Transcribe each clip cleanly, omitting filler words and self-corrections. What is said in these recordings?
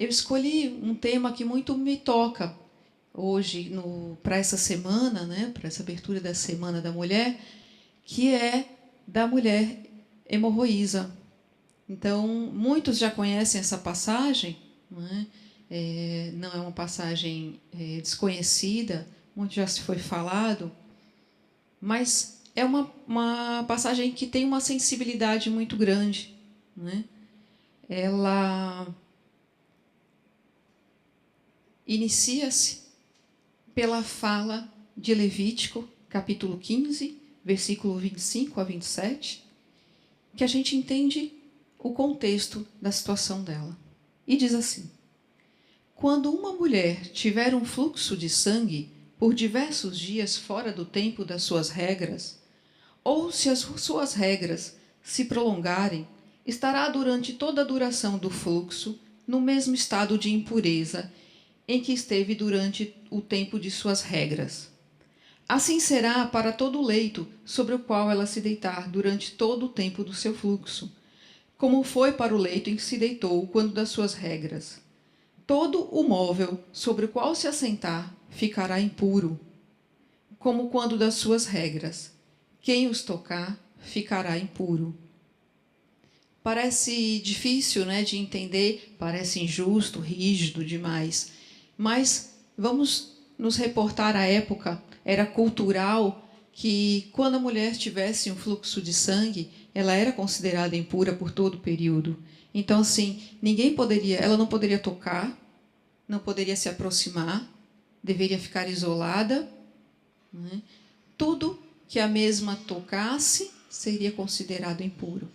eu escolhi um tema que muito me toca hoje, para essa semana, né, para essa abertura da Semana da Mulher, que é da mulher hemorroísa. Então, muitos já conhecem essa passagem, né? Não é uma passagem desconhecida, muito já se foi falado, mas é uma passagem que tem uma sensibilidade muito grande, né? Ela inicia-se pela fala de Levítico, capítulo 15, versículo 25 a 27, que a gente entende o contexto da situação dela. E diz assim: quando uma mulher tiver um fluxo de sangue por diversos dias fora do tempo das suas regras, ou se as suas regras se prolongarem, estará durante toda a duração do fluxo no mesmo estado de impureza em que esteve durante o tempo de suas regras. Assim será para todo o leito sobre o qual ela se deitar durante todo o tempo do seu fluxo, como foi para o leito em que se deitou quando das suas regras. Todo o móvel sobre o qual se assentar ficará impuro, como quando das suas regras. Quem os tocar ficará impuro. Parece difícil, né, de entender, parece injusto, rígido demais, mas vamos nos reportar à época. Era cultural que quando a mulher tivesse um fluxo de sangue, ela era considerada impura por todo o período. Então, assim, ela não poderia tocar, não poderia se aproximar, deveria ficar isolada, né? Tudo que a mesma tocasse seria considerado impuro.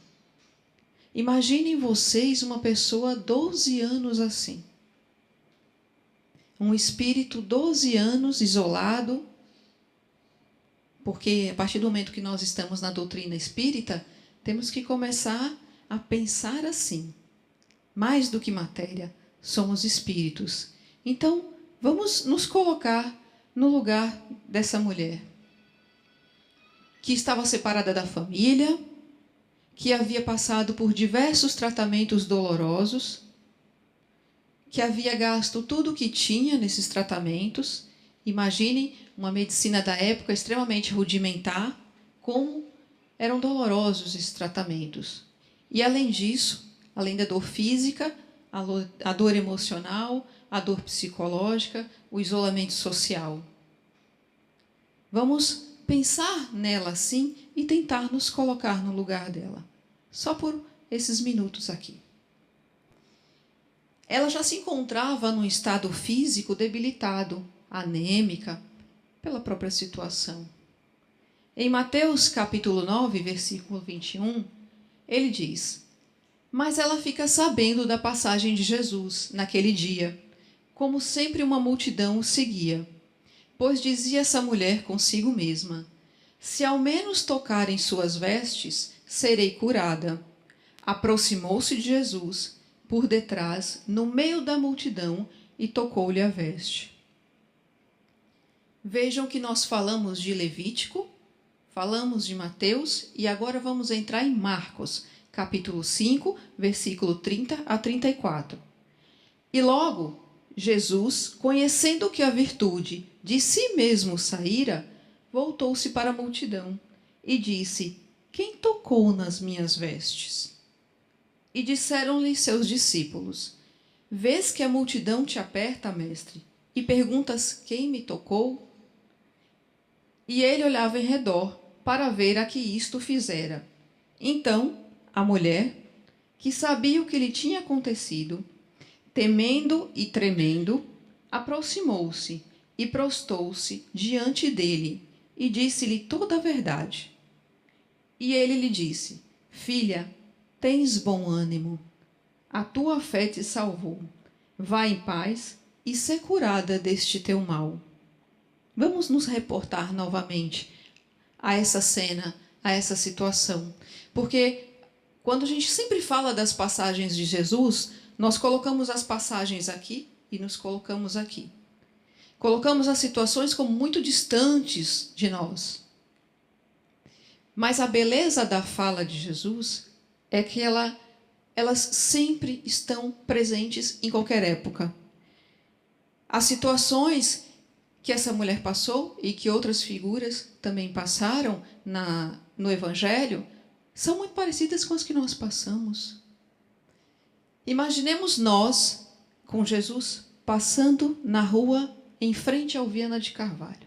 Imaginem vocês uma pessoa 12 anos assim. Um espírito 12 anos isolado, porque a partir do momento que nós estamos na doutrina espírita, temos que começar a pensar assim. Mais do que matéria, somos espíritos. Então, vamos nos colocar no lugar dessa mulher, que estava separada da família, que havia passado por diversos tratamentos dolorosos, que havia gasto tudo o que tinha nesses tratamentos. Imaginem uma medicina da época extremamente rudimentar, como eram dolorosos esses tratamentos. E além disso, além da dor física, a dor emocional, a dor psicológica, o isolamento social. Vamos pensar nela assim e tentar nos colocar no lugar dela, só por esses minutos aqui. Ela já se encontrava num estado físico debilitado, anêmica, pela própria situação. Em Mateus capítulo 9, versículo 21, ele diz: mas ela fica sabendo da passagem de Jesus naquele dia, como sempre uma multidão o seguia. Pois dizia essa mulher consigo mesma: se ao menos tocar em suas vestes, serei curada. Aproximou-se de Jesus por detrás, no meio da multidão, e tocou-lhe a veste. Vejam que nós falamos de Levítico, falamos de Mateus e agora vamos entrar em Marcos, capítulo 5, versículo 30 a 34. E logo, Jesus, conhecendo que a virtude de si mesmo saíra, voltou-se para a multidão e disse: quem tocou nas minhas vestes? E disseram-lhe seus discípulos: vês que a multidão te aperta, mestre, e perguntas: quem me tocou? E ele olhava em redor para ver a que isto fizera. Então a mulher, que sabia o que lhe tinha acontecido, temendo e tremendo, aproximou-se e prostou-se diante dele e disse-lhe toda a verdade. E ele lhe disse: filha, tens bom ânimo, a tua fé te salvou. Vá em paz e sê curada deste teu mal. Vamos nos reportar novamente a essa cena, a essa situação, porque quando a gente sempre fala das passagens de Jesus, nós colocamos as passagens aqui e nos colocamos aqui. Colocamos as situações como muito distantes de nós. Mas a beleza da fala de Jesus é que ela elas sempre estão presentes em qualquer época. As situações que essa mulher passou e que outras figuras também passaram no Evangelho são muito parecidas com as que nós passamos. Imaginemos nós, com Jesus, passando na rua em frente ao Viana de Carvalho.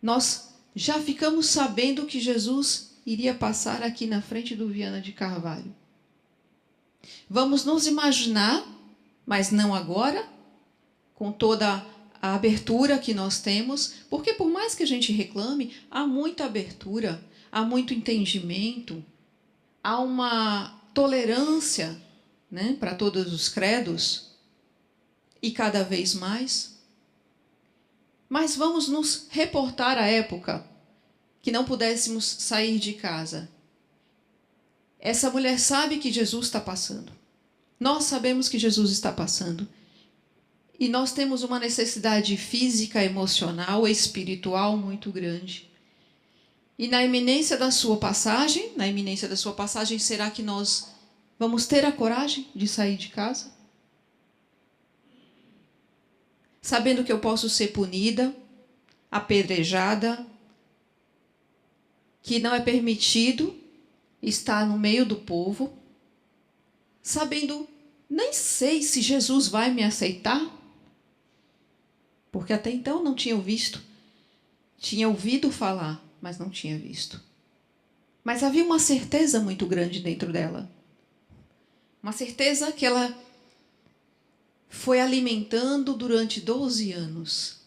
Nós já ficamos sabendo que Jesus iria passar aqui na frente do Viana de Carvalho. Vamos nos imaginar, mas não agora, com toda a abertura que nós temos, porque por mais que a gente reclame, há muita abertura, há muito entendimento, há uma tolerância, né, para todos os credos, e cada vez mais. Mas vamos nos reportar à época que não pudéssemos sair de casa. Essa mulher sabe que Jesus está passando. Nós sabemos que Jesus está passando. E nós temos uma necessidade física, emocional, espiritual muito grande. E na iminência da sua passagem, será que nós vamos ter a coragem de sair de casa? Sabendo que eu posso ser punida, apedrejada, que não é permitido estar no meio do povo, sabendo, nem sei se Jesus vai me aceitar, porque até então não tinha visto, tinha ouvido falar, mas não tinha visto. Mas havia uma certeza muito grande dentro dela, uma certeza que ela foi alimentando durante 12 anos.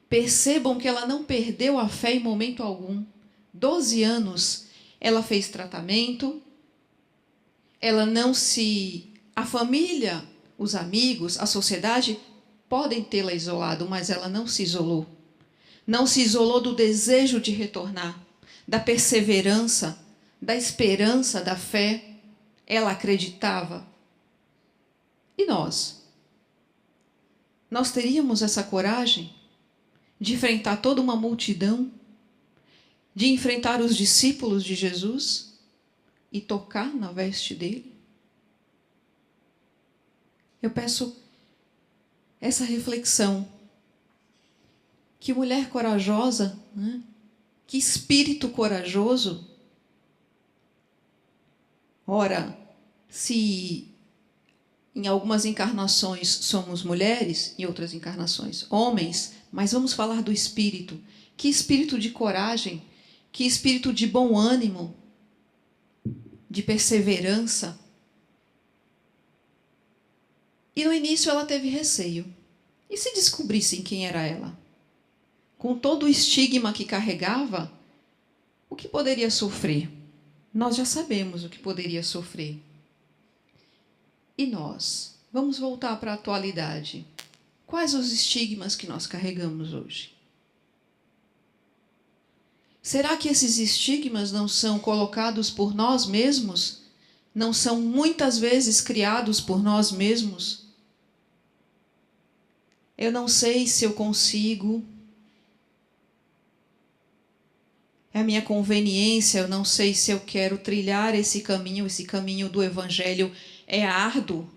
Percebam que ela não perdeu a fé em momento algum. 12 anos ela fez tratamento, ela não se... A família, os amigos, a sociedade podem tê-la isolado, mas ela não se isolou. Não se isolou do desejo de retornar, da perseverança, da esperança, da fé. Ela acreditava. E nós? Nós teríamos essa coragem de enfrentar toda uma multidão, de enfrentar os discípulos de Jesus e tocar na veste dele? Eu peço essa reflexão. Que mulher corajosa, né? Que espírito corajoso. Ora, se em algumas encarnações somos mulheres, em outras encarnações homens, mas vamos falar do espírito. Que espírito de coragem, que espírito de bom ânimo, de perseverança. E no início ela teve receio. E se descobrissem quem era ela? Com todo o estigma que carregava, o que poderia sofrer? Nós já sabemos o que poderia sofrer. E nós? Vamos voltar para a atualidade. Quais os estigmas que nós carregamos hoje? Será que esses estigmas não são colocados por nós mesmos? Não são muitas vezes criados por nós mesmos? Eu não sei se eu consigo. É a minha conveniência, eu não sei se eu quero trilhar esse caminho do Evangelho é árduo.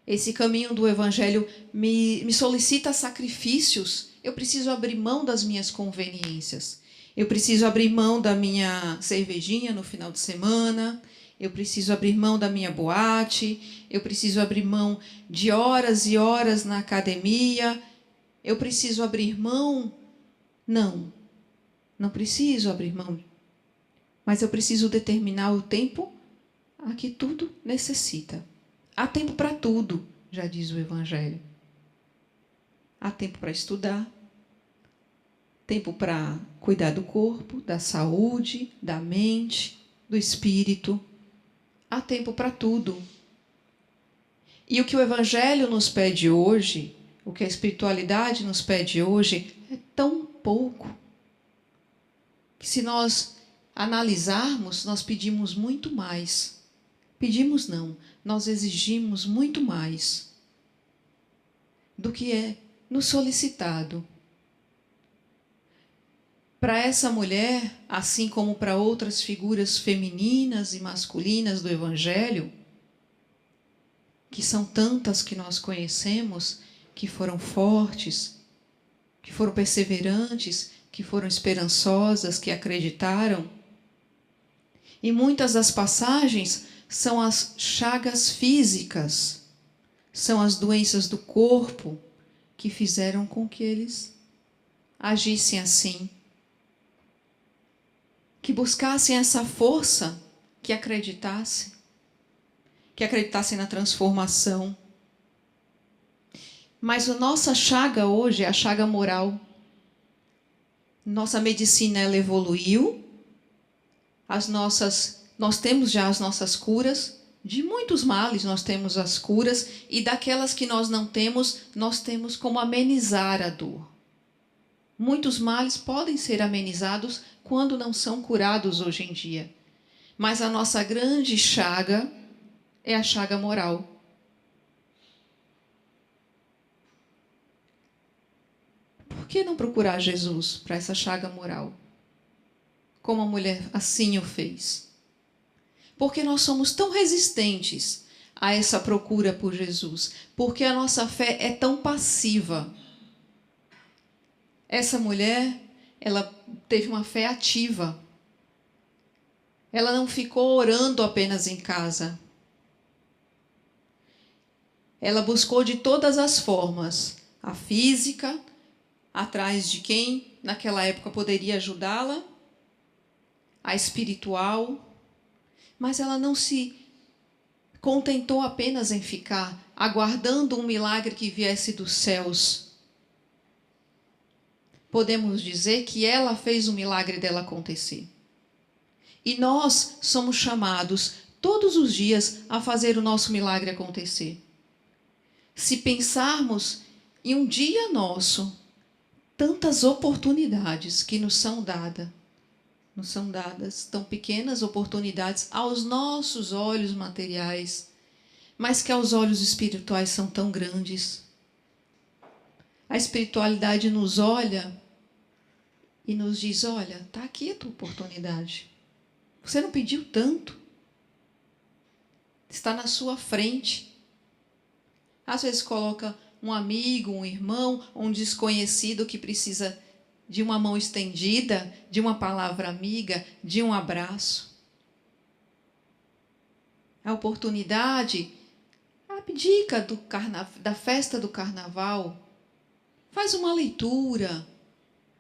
Esse caminho do Evangelho me solicita sacrifícios. Eu preciso abrir mão das minhas conveniências. Eu preciso abrir mão da minha cervejinha no final de semana. Eu preciso abrir mão da minha boate. Eu preciso abrir mão de horas e horas na academia. Eu preciso abrir mão... Não preciso abrir mão, mas eu preciso determinar o tempo a que tudo necessita. Há tempo para tudo, já diz o Evangelho. Há tempo para estudar, tempo para cuidar do corpo, da saúde, da mente, do espírito. Há tempo para tudo. E o que o Evangelho nos pede hoje, o que a espiritualidade nos pede hoje, é tão pouco. Que se nós analisarmos, nós pedimos muito mais. Pedimos não, nós exigimos muito mais do que é nos solicitado. Para essa mulher, assim como para outras figuras femininas e masculinas do Evangelho, que são tantas que nós conhecemos, que foram fortes, que foram perseverantes, que foram esperançosas, que acreditaram. E muitas das passagens são as chagas físicas, são as doenças do corpo que fizeram com que eles agissem assim, que buscassem essa força, que acreditassem na transformação. Mas a nossa chaga hoje é a chaga moral. Nossa medicina ela evoluiu, nós temos já as nossas curas, de muitos males nós temos as curas, e daquelas que nós não temos, nós temos como amenizar a dor. Muitos males podem ser amenizados quando não são curados hoje em dia. Mas a nossa grande chaga é a chaga moral. Por que não procurar Jesus para essa chaga moral? Como a mulher assim o fez. Porque nós somos tão resistentes a essa procura por Jesus. Porque a nossa fé é tão passiva. Essa mulher, ela teve uma fé ativa. Ela não ficou orando apenas em casa. Ela buscou de todas as formas, a física, atrás de quem naquela época poderia ajudá-la, a espiritual, mas ela não se contentou apenas em ficar aguardando um milagre que viesse dos céus. Podemos dizer que ela fez o milagre dela acontecer. E nós somos chamados todos os dias a fazer o nosso milagre acontecer. Se pensarmos em um dia nosso, tantas oportunidades que nos são dadas, tão pequenas oportunidades aos nossos olhos materiais, mas que aos olhos espirituais são tão grandes. A espiritualidade nos olha e nos diz, olha, está aqui a tua oportunidade. Você não pediu tanto. Está na sua frente. Às vezes coloca um amigo, um irmão, um desconhecido que precisa de uma mão estendida, de uma palavra amiga, de um abraço. A oportunidade, a dica da festa do carnaval, faz uma leitura,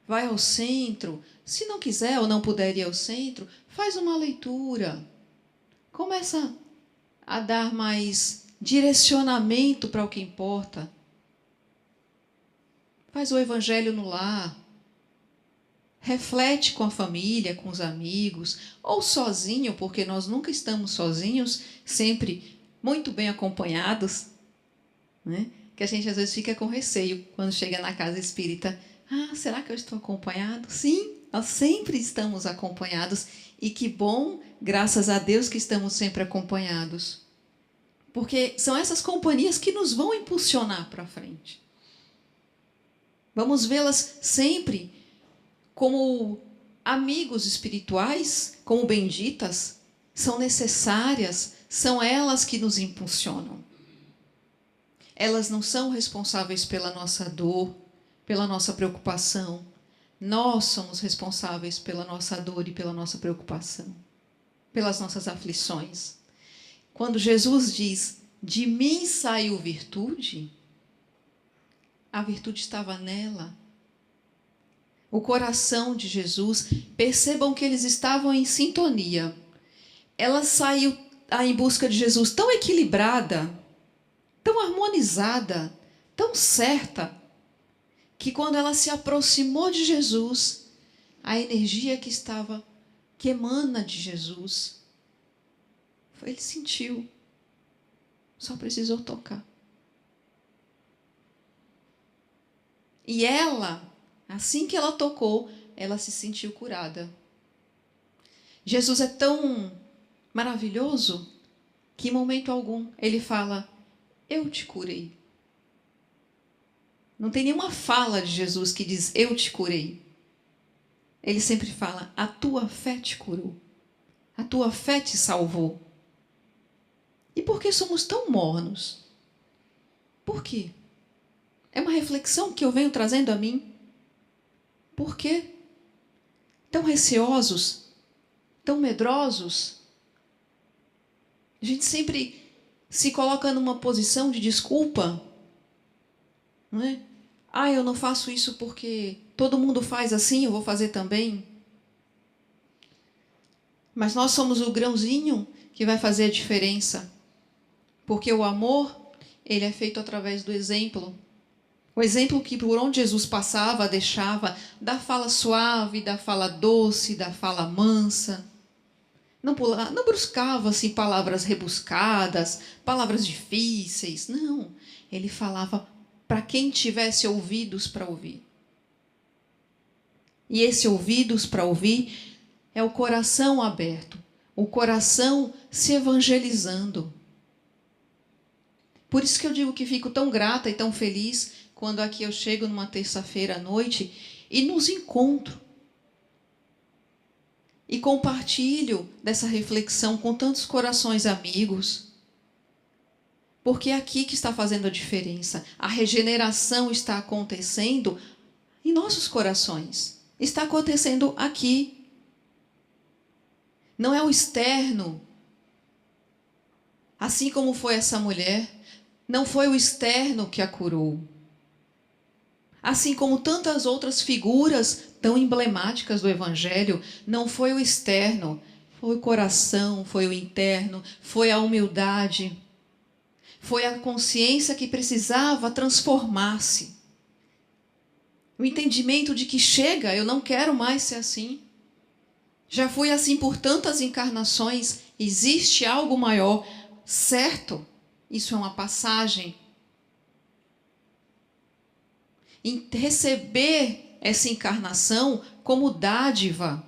vai ao centro. Se não quiser ou não puder ir ao centro, faz uma leitura. Começa a dar mais direcionamento para o que importa. Faz o evangelho no lar. Reflete com a família, com os amigos, ou sozinho, porque nós nunca estamos sozinhos, sempre muito bem acompanhados, né? Que a gente às vezes fica com receio quando chega na casa espírita. Ah, será que eu estou acompanhado? Sim, nós sempre estamos acompanhados. E que bom, graças a Deus que estamos sempre acompanhados. Porque são essas companhias que nos vão impulsionar para frente. Vamos vê-las sempre como amigos espirituais, como benditas, são necessárias, são elas que nos impulsionam. Elas não são responsáveis pela nossa dor, pela nossa preocupação. Nós somos responsáveis pela nossa dor e pela nossa preocupação, pelas nossas aflições. Quando Jesus diz, de mim saiu virtude, a virtude estava nela. O coração de Jesus, percebam que eles estavam em sintonia. Ela saiu em busca de Jesus tão equilibrada, tão harmonizada, tão certa, que quando ela se aproximou de Jesus, a energia que emana de Jesus, ele sentiu, só precisou tocar. E ela, assim que ela tocou, ela se sentiu curada. Jesus é tão maravilhoso que em momento algum ele fala, eu te curei. Não tem nenhuma fala de Jesus que diz, eu te curei. ele sempre fala: a tua fé te curou, a tua fé te salvou. E por que somos tão mornos? Por quê? É uma reflexão que eu venho trazendo a mim. Por quê? Tão receosos, tão medrosos. A gente sempre se coloca numa posição de desculpa, não é? Eu não faço isso porque todo mundo faz assim, eu vou fazer também. Mas nós somos o grãozinho que vai fazer a diferença. Porque o amor, ele é feito através do exemplo. O exemplo que por onde Jesus passava, deixava, da fala suave, da fala doce, da fala mansa. Não buscava assim, palavras rebuscadas, palavras difíceis. Não, ele falava para quem tivesse ouvidos para ouvir. E esse ouvidos para ouvir é o coração aberto, o coração se evangelizando. Por isso que eu digo que fico tão grata e tão feliz quando aqui eu chego numa terça-feira à noite e nos encontro. E compartilho dessa reflexão com tantos corações amigos. Porque é aqui que está fazendo a diferença. A regeneração está acontecendo em nossos corações. Está acontecendo aqui. Não é o externo. Assim como foi essa mulher, não foi o externo que a curou. Assim como tantas outras figuras tão emblemáticas do Evangelho, não foi o externo, foi o coração, foi o interno, foi a humildade, foi a consciência que precisava transformar-se. O entendimento de que chega, eu não quero mais ser assim. Já fui assim por tantas encarnações, existe algo maior, certo? Isso é uma passagem. Em receber essa encarnação como dádiva.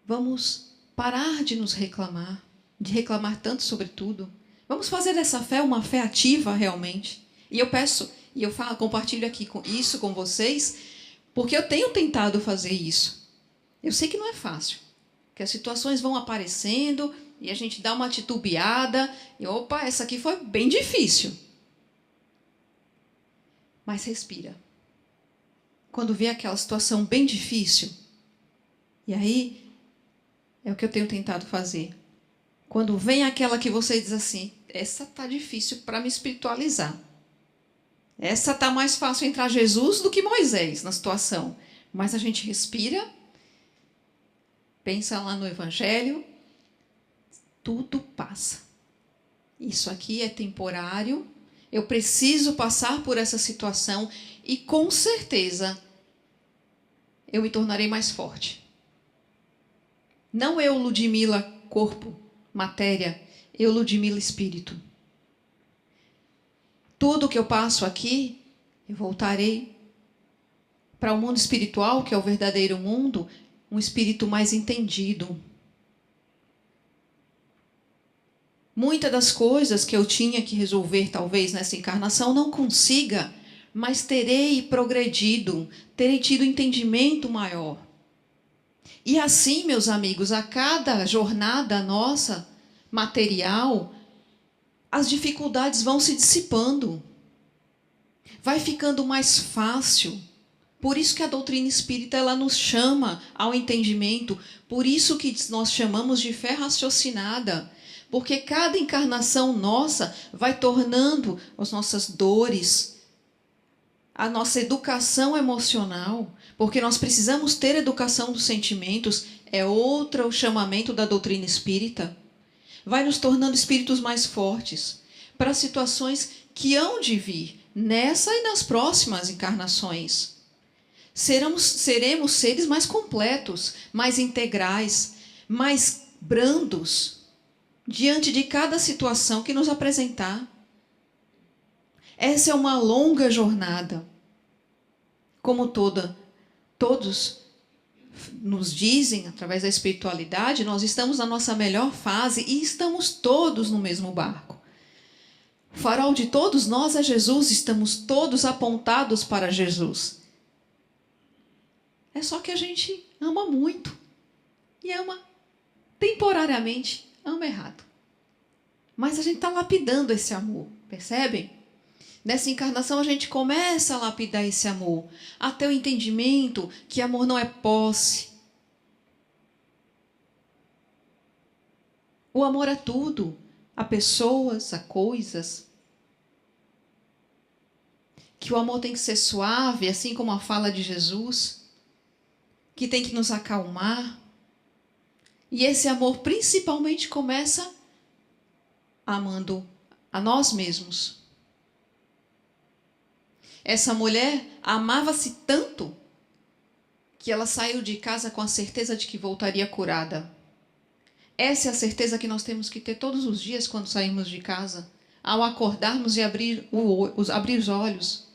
Vamos parar de nos reclamar, de reclamar tanto sobre tudo. Vamos fazer dessa fé uma fé ativa realmente. E eu peço, e eu compartilho aqui isso com vocês, porque eu tenho tentado fazer isso. Eu sei que não é fácil, que as situações vão aparecendo e a gente dá uma titubeada e opa, essa aqui foi bem difícil. Mas respira. Quando vê aquela situação bem difícil, e aí é o que eu tenho tentado fazer. Quando vem aquela que você diz assim, essa tá difícil para me espiritualizar. Essa tá mais fácil entrar Jesus do que Moisés na situação. Mas a gente respira, pensa lá no Evangelho, tudo passa. Isso aqui é temporário. Eu preciso passar por essa situação e, com certeza, eu me tornarei mais forte. Não eu, Ludmila, corpo, matéria, eu, Ludmila, espírito. Tudo que eu passo aqui, eu voltarei para o mundo espiritual, que é o verdadeiro mundo, um espírito mais entendido. Muitas das coisas que eu tinha que resolver, talvez, nessa encarnação, não consiga, mas terei progredido, terei tido entendimento maior. E assim, meus amigos, a cada jornada nossa, material, as dificuldades vão se dissipando. Vai ficando mais fácil. Por isso que a doutrina espírita ela nos chama ao entendimento. Por isso que nós chamamos de fé raciocinada. Porque cada encarnação nossa vai tornando as nossas dores, a nossa educação emocional, porque nós precisamos ter educação dos sentimentos, é outro chamamento da doutrina espírita. Vai nos tornando espíritos mais fortes para situações que hão de vir, nessa e nas próximas encarnações. Seremos seres mais completos, mais integrais, mais brandos, diante de cada situação que nos apresentar. Essa é uma longa jornada. Como todos nos dizem, através da espiritualidade, nós estamos na nossa melhor fase e estamos todos no mesmo barco. O farol de todos nós é Jesus, estamos todos apontados para Jesus. É só que a gente ama muito. E ama temporariamente, ama errado. Mas a gente está lapidando esse amor, percebem? Nessa encarnação a gente começa a lapidar esse amor, até o entendimento que amor não é posse. O amor é tudo, a pessoas, a coisas. Que o amor tem que ser suave, assim como a fala de Jesus, que tem que nos acalmar. E esse amor principalmente começa amando a nós mesmos. Essa mulher amava-se tanto que ela saiu de casa com a certeza de que voltaria curada. Essa é a certeza que nós temos que ter todos os dias quando saímos de casa, ao acordarmos e abrir os olhos.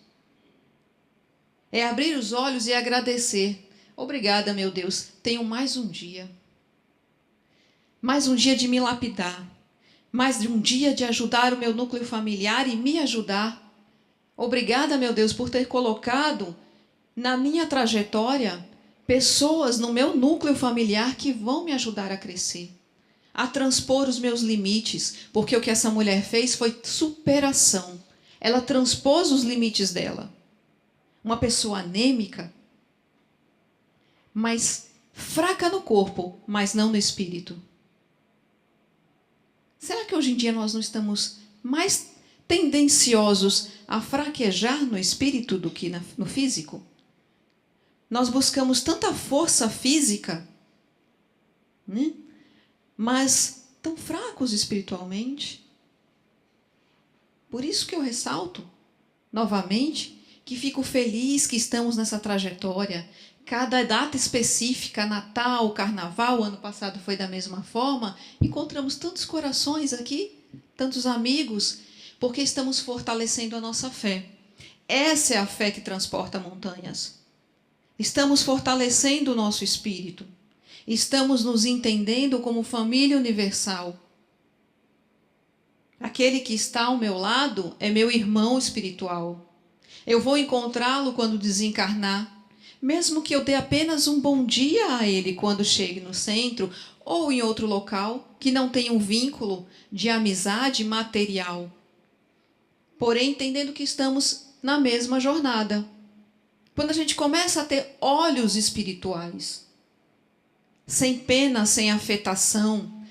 É abrir os olhos e agradecer. Obrigada, meu Deus, tenho mais um dia. Mais um dia de me lapidar. Mais um dia de ajudar o meu núcleo familiar e me ajudar. Obrigada, meu Deus, por ter colocado na minha trajetória pessoas no meu núcleo familiar que vão me ajudar a crescer, a transpor os meus limites, porque o que essa mulher fez foi superação. Ela transpôs os limites dela. Uma pessoa anêmica, mas fraca no corpo, mas não no espírito. Será que hoje em dia nós não estamos mais tendenciosos a fraquejar no espírito do que no físico? Nós buscamos tanta força física, né? Mas tão fracos espiritualmente. Por isso que eu ressalto, novamente, que fico feliz que estamos nessa trajetória. Cada data específica, Natal, Carnaval, ano passado foi da mesma forma, encontramos tantos corações aqui, tantos amigos, porque estamos fortalecendo a nossa fé. Essa é a fé que transporta montanhas. Estamos fortalecendo o nosso espírito. Estamos nos entendendo como família universal. Aquele que está ao meu lado é meu irmão espiritual. Eu vou encontrá-lo quando desencarnar, mesmo que eu dê apenas um bom dia a ele quando chegue no centro ou em outro local que não tenha um vínculo de amizade material. Porém, entendendo que estamos na mesma jornada. Quando a gente começa a ter olhos espirituais, sem pena, sem afetação,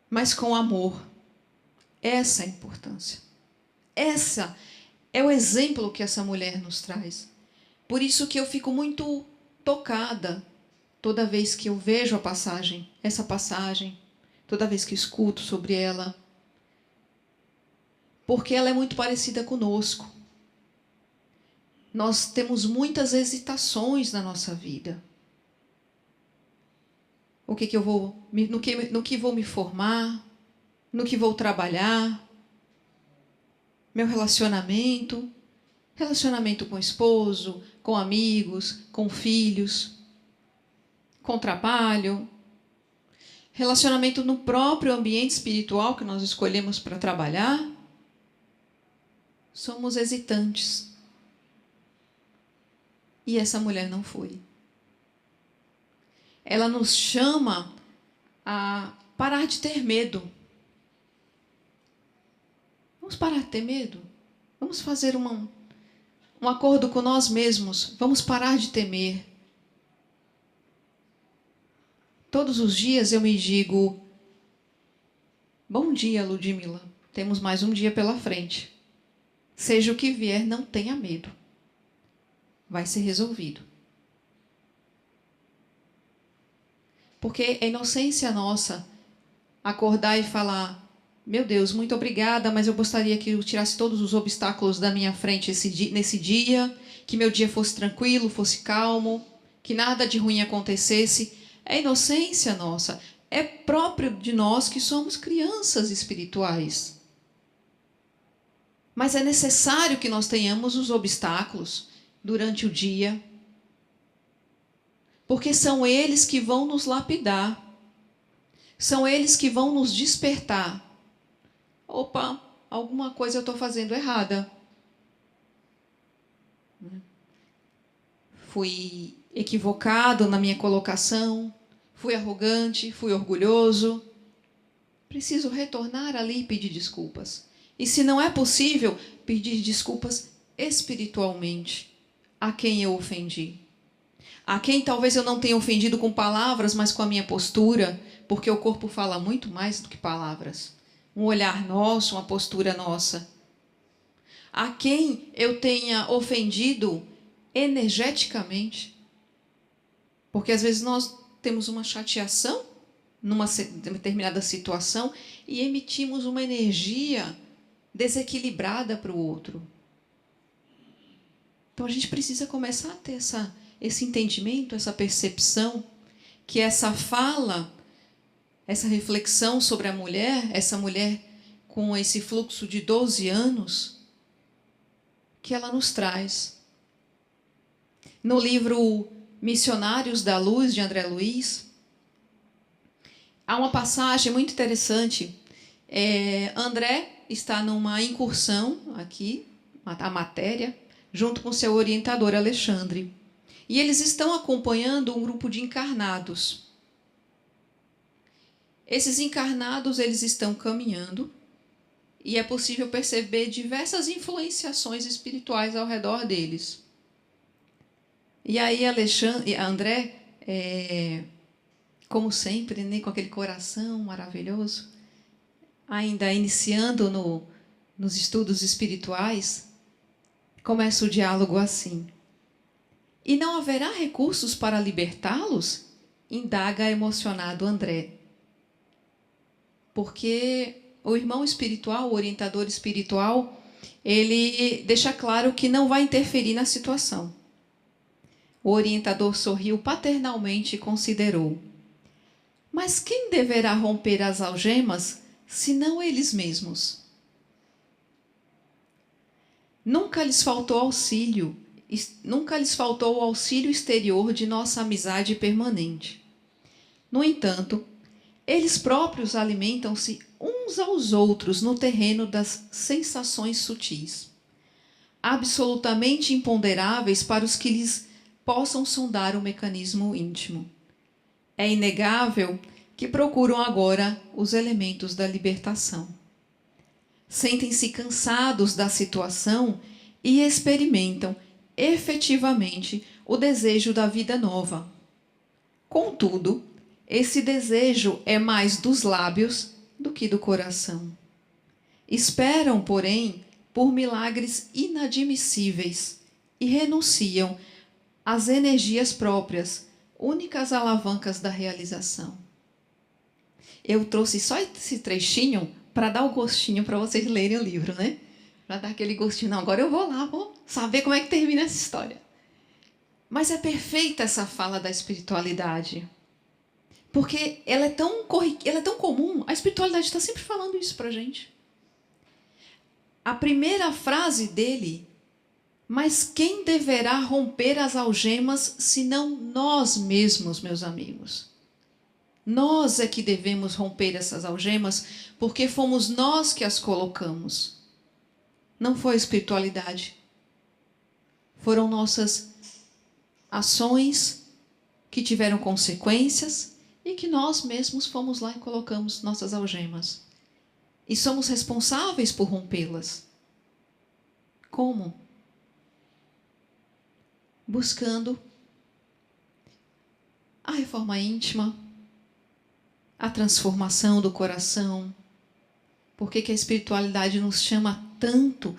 mas com amor. Essa é a importância. Essa é o exemplo que essa mulher nos traz. Por isso que eu fico muito tocada toda vez que eu vejo essa passagem, toda vez que escuto sobre ela, porque ela é muito parecida conosco. Nós temos muitas hesitações na nossa vida. No que vou me formar, no que vou trabalhar, meu relacionamento com o esposo, com amigos, com filhos, com trabalho, relacionamento no próprio ambiente espiritual que nós escolhemos para trabalhar. Somos hesitantes. E essa mulher não foi. Ela nos chama a parar de ter medo. Vamos parar de ter medo? Vamos fazer um acordo com nós mesmos. Vamos parar de temer. Todos os dias eu me digo, bom dia, Ludmila. Temos mais um dia pela frente. Seja o que vier, não tenha medo. Vai ser resolvido. Porque é inocência nossa acordar e falar, meu Deus, muito obrigada, mas eu gostaria que eu tirasse todos os obstáculos da minha frente nesse dia, que meu dia fosse tranquilo, fosse calmo, que nada de ruim acontecesse. É inocência nossa. É próprio de nós que somos crianças espirituais. Mas é necessário que nós tenhamos os obstáculos durante o dia, porque são eles que vão nos lapidar, são eles que vão nos despertar. Opa, alguma coisa eu estou fazendo errada. equivocado na minha colocação, fui arrogante, fui orgulhoso. Preciso retornar ali e pedir desculpas. E se não é possível, pedir desculpas espiritualmente a quem eu ofendi. A quem talvez eu não tenha ofendido com palavras, mas com a minha postura, porque o corpo fala muito mais do que palavras. Um olhar nosso, uma postura nossa. A quem eu tenha ofendido energeticamente. Porque às vezes nós temos uma chateação numa determinada situação e emitimos uma energia desequilibrada para o outro. Então a gente precisa começar a ter esse entendimento, essa percepção, que essa fala, essa reflexão sobre a mulher, essa mulher com esse fluxo de 12 anos, que ela nos traz. No livro Missionários da Luz, de André Luiz, há uma passagem muito interessante. André está numa incursão aqui, a matéria, junto com seu orientador Alexandre. E eles estão acompanhando um grupo de encarnados. Esses encarnados, eles estão caminhando e é possível perceber diversas influenciações espirituais ao redor deles. E aí André, como sempre, né, com aquele coração maravilhoso, ainda iniciando nos estudos espirituais, começa o diálogo assim. E não haverá recursos para libertá-los? Indaga emocionado André. Porque o irmão espiritual, o orientador espiritual, ele deixa claro que não vai interferir na situação. O orientador sorriu paternalmente e considerou: mas quem deverá romper as algemas, senão eles mesmos? Nunca lhes faltou o auxílio exterior de nossa amizade permanente. No entanto, eles próprios alimentam-se uns aos outros no terreno das sensações sutis, absolutamente imponderáveis para os que lhes possam sondar o mecanismo íntimo. É inegável que procuram agora os elementos da libertação. Sentem-se cansados da situação e experimentam efetivamente o desejo da vida nova. Contudo, esse desejo é mais dos lábios do que do coração. Esperam, porém, por milagres inadmissíveis e renunciam às energias próprias, únicas alavancas da realização. Eu trouxe só esse trechinho para dar o gostinho para vocês lerem o livro, né? Para dar aquele gostinho. Não, agora eu vou lá, vou saber como é que termina essa história. Mas é perfeita essa fala da espiritualidade. Porque ela é tão comum. A espiritualidade está sempre falando isso para a gente. A primeira frase dele: mas quem deverá romper as algemas, senão nós mesmos, meus amigos? Nós é que devemos romper essas algemas, porque fomos nós que as colocamos. Não foi a espiritualidade. Foram nossas ações que tiveram consequências e que nós mesmos fomos lá e colocamos nossas algemas. E somos responsáveis por rompê-las. Como? Buscando a reforma íntima, a transformação do coração. Por que a espiritualidade nos chama tanto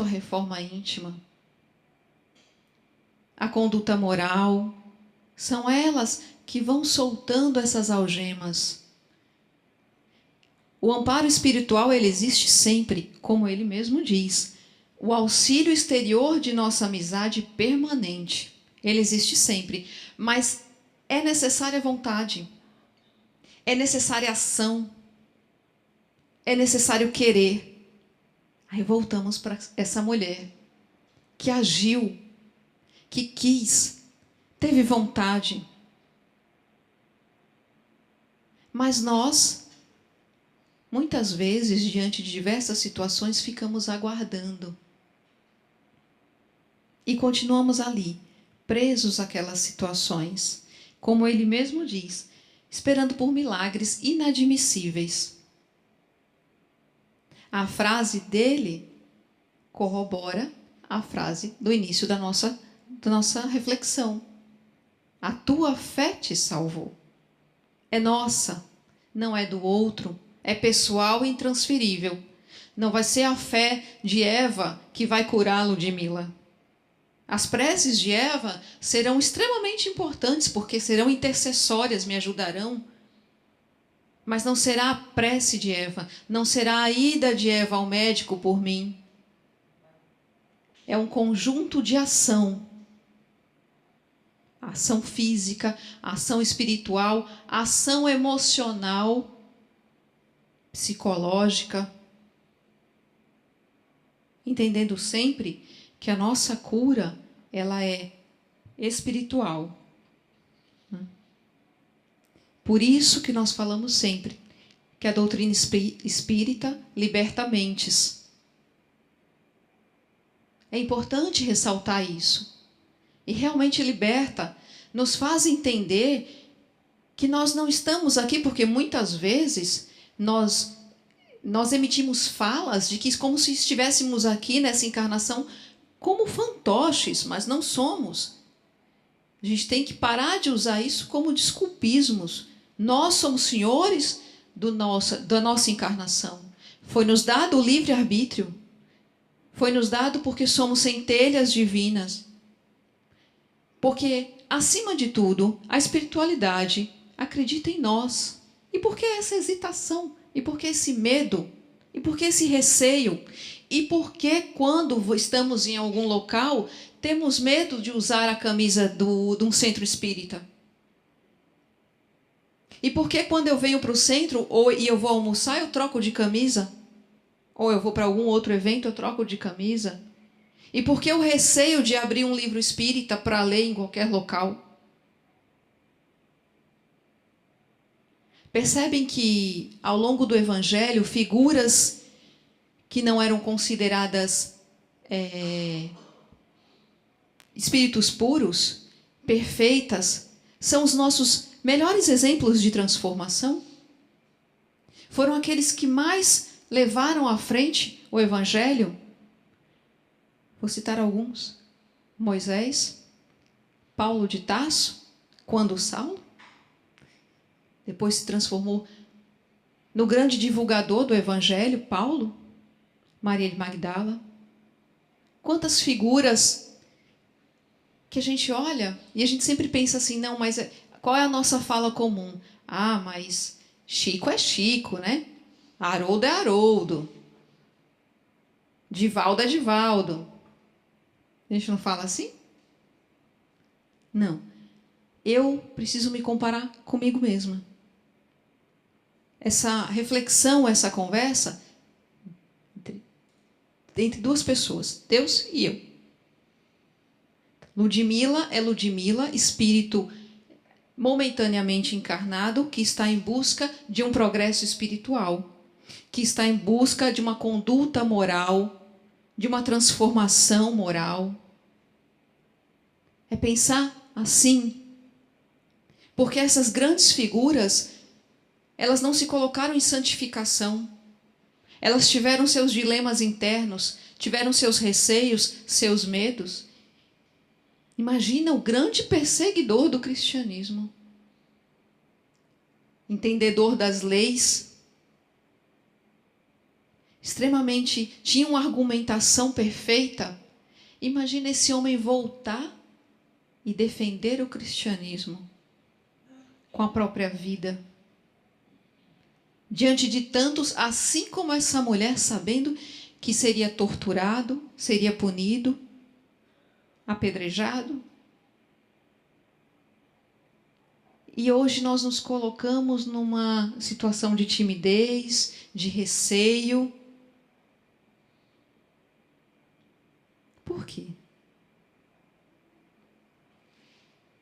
a reforma íntima? A conduta moral, são elas que vão soltando essas algemas. O amparo espiritual, ele existe sempre, como ele mesmo diz. O auxílio exterior de nossa amizade permanente, ele existe sempre, mas é necessária vontade, é necessária ação, é necessário querer. Aí voltamos para essa mulher que agiu, que quis, teve vontade. Mas nós, muitas vezes, diante de diversas situações, ficamos aguardando. E continuamos ali, presos àquelas situações, como ele mesmo diz, esperando por milagres inadmissíveis. A frase dele corrobora a frase do início da nossa reflexão. A tua fé te salvou. É nossa, não é do outro, é pessoal e intransferível. Não vai ser a fé de Eva que vai curar Ludmila. As preces de Eva serão extremamente importantes, porque serão intercessórias, me ajudarão. Mas não será a prece de Eva, não será a ida de Eva ao médico por mim. É um conjunto de ação. Ação física, ação espiritual, ação emocional, psicológica. Entendendo sempre que a nossa cura, ela é espiritual. Por isso que nós falamos sempre que a doutrina espírita liberta mentes. É importante ressaltar isso. E realmente liberta, nos faz entender que nós não estamos aqui porque muitas vezes nós emitimos falas de que como se estivéssemos aqui nessa encarnação como fantoches, mas não somos. A gente tem que parar de usar isso como desculpismos. Nós somos senhores da nossa encarnação. Foi nos dado o livre-arbítrio. Foi nos dado porque somos centelhas divinas. Porque, acima de tudo, a espiritualidade acredita em nós. E por que essa hesitação? E por que esse medo? E por que esse receio? E por que, quando estamos em algum local, temos medo de usar a camisa de um centro espírita? E por que, quando eu venho para o centro e eu vou almoçar, eu troco de camisa? Ou eu vou para algum outro evento, eu troco de camisa? E por que o receio de abrir um livro espírita para ler em qualquer local? Percebem que, ao longo do Evangelho, figuras que não eram consideradas espíritos puros, perfeitas, são os nossos melhores exemplos de transformação? Foram aqueles que mais levaram à frente o Evangelho? Vou citar alguns. Moisés, Paulo de Tarso, quando Saulo, depois se transformou no grande divulgador do Evangelho, Paulo, Maria de Magdala. Quantas figuras que a gente olha e a gente sempre pensa assim, não, mas qual é a nossa fala comum? Ah, mas Chico é Chico, né? Haroldo é Haroldo. Divaldo é Divaldo. A gente não fala assim? Não. Eu preciso me comparar comigo mesma. Essa reflexão, essa conversa entre duas pessoas, Deus e eu. Ludmila é Ludmila, espírito momentaneamente encarnado, que está em busca de um progresso espiritual, que está em busca de uma conduta moral, de uma transformação moral. É pensar assim. Porque essas grandes figuras, elas não se colocaram em santificação. Elas tiveram seus dilemas internos, tiveram seus receios, seus medos. Imagina o grande perseguidor do cristianismo. Entendedor das leis. Extremamente, tinha uma argumentação perfeita. Imagina esse homem voltar e defender o cristianismo com a própria vida. Diante de tantos, assim como essa mulher, sabendo que seria torturado, seria punido, apedrejado. E hoje nós nos colocamos numa situação de timidez, de receio. Por quê?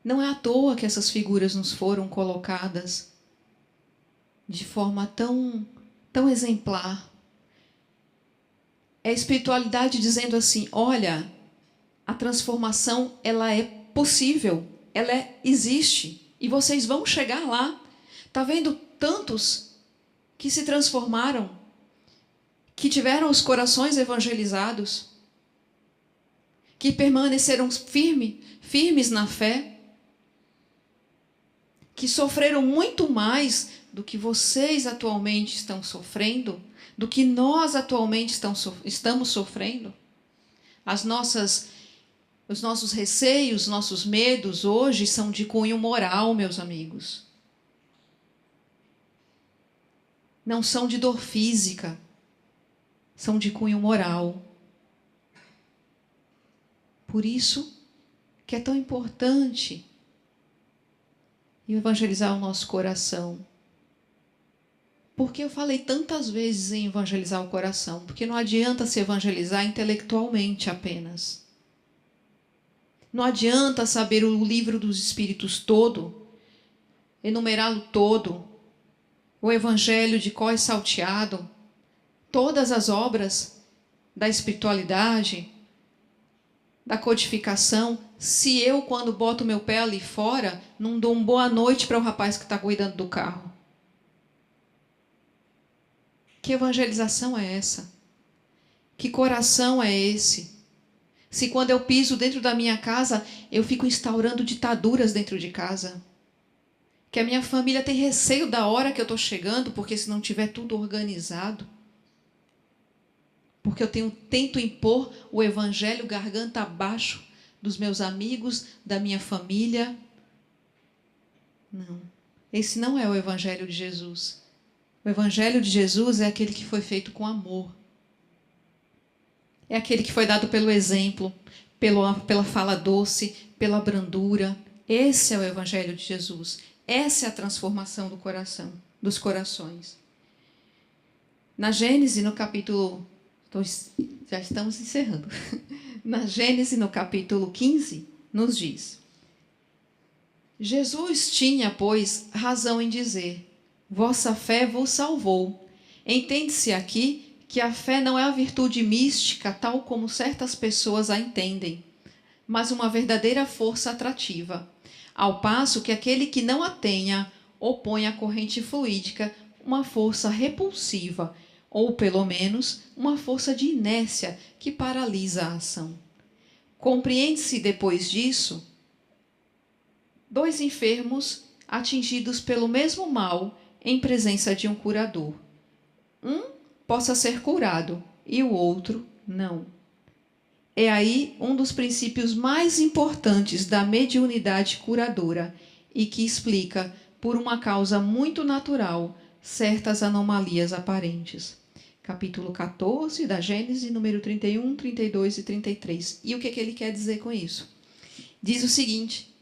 Não é à toa que essas figuras nos foram colocadas de forma tão exemplar. É a espiritualidade dizendo assim, olha, a transformação ela é possível, existe, e vocês vão chegar lá. Está vendo tantos que se transformaram, que tiveram os corações evangelizados, que permaneceram firmes na fé, que sofreram muito mais do que vocês atualmente estão sofrendo, do que nós atualmente estamos sofrendo. Os nossos receios, nossos medos hoje são de cunho moral, meus amigos. Não são de dor física, são de cunho moral. Por isso que é tão importante evangelizar o nosso coração. Por que eu falei tantas vezes em evangelizar o coração? Porque não adianta se evangelizar intelectualmente apenas. Não adianta saber o livro dos Espíritos todo, enumerá-lo todo, o Evangelho de cor e salteado, todas as obras da espiritualidade, da codificação, se eu, quando boto meu pé ali fora, não dou uma boa noite para o rapaz que está cuidando do carro. Que evangelização é essa? Que coração é esse? Se quando eu piso dentro da minha casa, eu fico instaurando ditaduras dentro de casa. Que a minha família tem receio da hora que eu estou chegando, porque se não tiver tudo organizado. Porque eu tento impor o evangelho garganta abaixo dos meus amigos, da minha família. Não. Esse não é o evangelho de Jesus. O evangelho de Jesus é aquele que foi feito com amor. É aquele que foi dado pelo exemplo, pela fala doce, pela brandura. Esse é o evangelho de Jesus. Essa é a transformação do coração, dos corações. Na Gênesis, no capítulo... Já estamos encerrando. Na Gênesis, no capítulo 15, nos diz: Jesus tinha, pois, razão em dizer: vossa fé vos salvou. Entende-se aqui que a fé não é a virtude mística, tal como certas pessoas a entendem, mas uma verdadeira força atrativa, ao passo que aquele que não a tenha opõe à corrente fluídica uma força repulsiva, ou, pelo menos, uma força de inércia que paralisa a ação. Compreende-se, depois disso, 2 enfermos atingidos pelo mesmo mal em presença de um curador. Um possa ser curado e o outro não. É aí um dos princípios mais importantes da mediunidade curadora e que explica, por uma causa muito natural, certas anomalias aparentes. Capítulo 14 da Gênesis, número 31, 32 e 33. E o que ele quer dizer com isso? Diz o seguinte,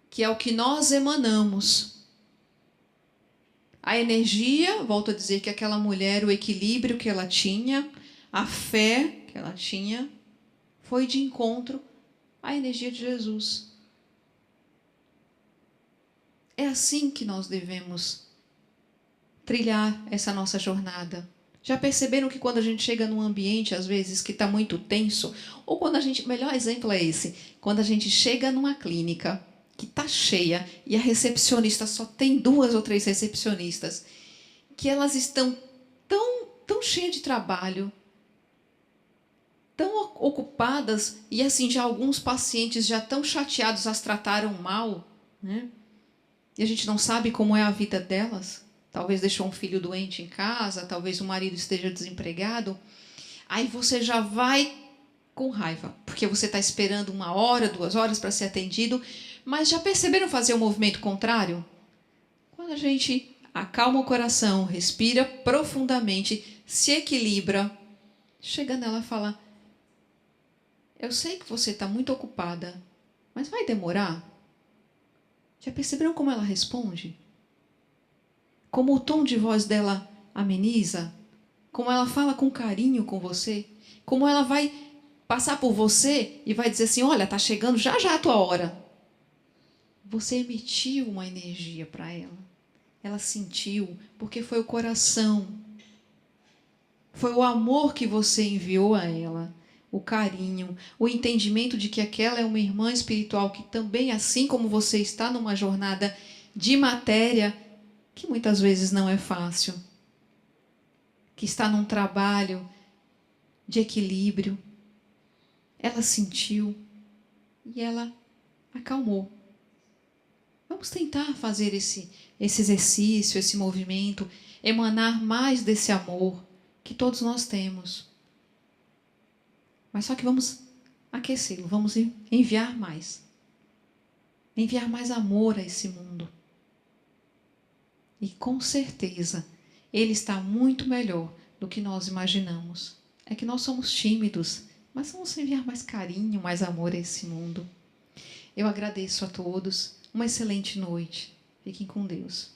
que é o que nós emanamos. A energia, volto a dizer que aquela mulher, o equilíbrio que ela tinha, a fé que ela tinha, foi de encontro à energia de Jesus. É assim que nós devemos trilhar essa nossa jornada. Já perceberam que quando a gente chega num ambiente, às vezes, que está muito tenso, ou quando a gente... O melhor exemplo é esse, quando a gente chega numa clínica que está cheia e a recepcionista só tem 2 ou 3 recepcionistas, que elas estão tão cheias de trabalho, tão ocupadas, e assim, já alguns pacientes já tão chateados, as trataram mal, né? E a gente não sabe como é a vida delas. Talvez deixou um filho doente em casa, talvez o marido esteja desempregado. Aí você já vai com raiva, porque você está esperando 1 hora, 2 horas para ser atendido. Mas já perceberam fazer o movimento contrário? Quando a gente acalma o coração, respira profundamente, se equilibra, chega nela e fala: eu sei que você está muito ocupada, mas vai demorar? Já perceberam como ela responde? Como o tom de voz dela ameniza? Como ela fala com carinho com você? Como ela vai passar por você e vai dizer assim: olha, está chegando já a tua hora. Você emitiu uma energia para ela. Ela sentiu, porque foi o coração. Foi o amor que você enviou a ela. o carinho, o entendimento de que aquela é uma irmã espiritual que também, assim como você, está numa jornada de matéria que muitas vezes não é fácil, que está num trabalho de equilíbrio. Ela sentiu e ela acalmou. Vamos tentar fazer esse exercício, esse movimento, emanar mais desse amor que todos nós temos. Mas só que vamos aquecê-lo, vamos enviar mais. Enviar mais amor a esse mundo. E com certeza, ele está muito melhor do que nós imaginamos. É que nós somos tímidos, mas vamos enviar mais carinho, mais amor a esse mundo. Eu agradeço a todos. Uma excelente noite. Fiquem com Deus.